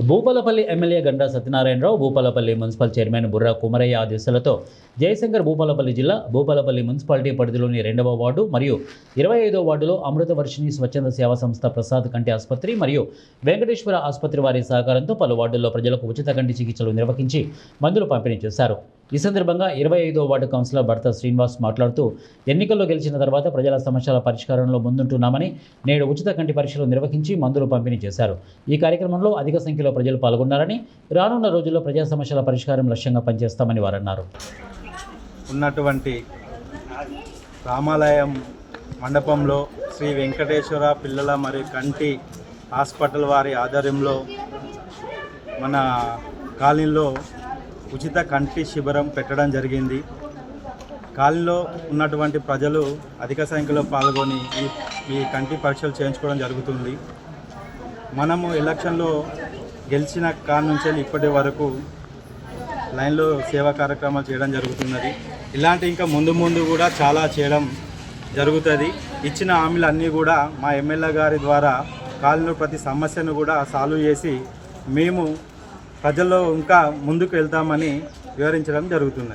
Bhupalpally MLA Ganta Satyanarayanarao, Bhupalpally municipal chairman Burra Kumaraiah ఆదేశాలతో జయశంకర్ భూపాలపల్లి జిల్లా Bhupalpally municipality పరిధిలోని 2వ వార్డు మరియు 25వ వార్డులో అమృతవర్షిణి స్వచ్ఛంద సేవా సంస్థ ప్రసాద్ కంటి ఆసుపత్రి మరియు వెంకటేశ్వర ఆసుపత్రి వారి సహకారంతో పలు వార్డుల్లో ప్రజలకు ఉచిత కంటి చికిత్సలు నిర్వహించి మందులు పంపిణీ చేశారు. ఈ సందర్భంగా 25వ వార్డు కౌన్సిలర్ భర్త శ్రీనివాస్ మాట్లాడుతూ, ఎన్నికల్లో గెలిచిన తర్వాత ప్రజల సమస్యల పరిష్కారంలో ముందుంటున్నామని, నేడు ఉచిత కంటి పరీక్షలు నిర్వహించి మందులు పంపిణీ చేశారు. ఈ కార్యక్రమంలో అధిక సంఖ్యలో ప్రజలు పాల్గొన్నారని, రానున్న రోజుల్లో ప్రజా సమస్యల పరిష్కారం లక్ష్యంగా పనిచేస్తామని వారన్నారు. ఉన్నటువంటి రామాలయం మండపంలో శ్రీ వెంకటేశ్వర పిల్లల మరియు కంటి హాస్పిటల్ వారి ఆధ్వర్యంలో మన కాలనీలో ఉచిత కంటి శిబిరం పెట్టడం జరిగింది. కాలనీలో ఉన్నటువంటి ప్రజలు అధిక సంఖ్యలో పాల్గొని ఈ కంటి పరీక్షలు చేయించుకోవడం జరుగుతుంది. మనము ఎలక్షన్లో గెలిచిన కాడ నుంచి ఇప్పటి వరకు లైన్లో సేవా కార్యక్రమాలు చేయడం జరుగుతున్నది. ఇలాంటి ఇంకా ముందు కూడా చాలా చేయడం జరుగుతుంది. ఇచ్చిన హామీలన్నీ కూడా మా ఎమ్మెల్యే గారి ద్వారా కాలనీలో ప్రతి సమస్యను కూడా సాల్వ్ చేసి మేము ప్రజల్లో ఇంకా ముందుకు వెళ్తామని వివరించడం జరుగుతున్నది.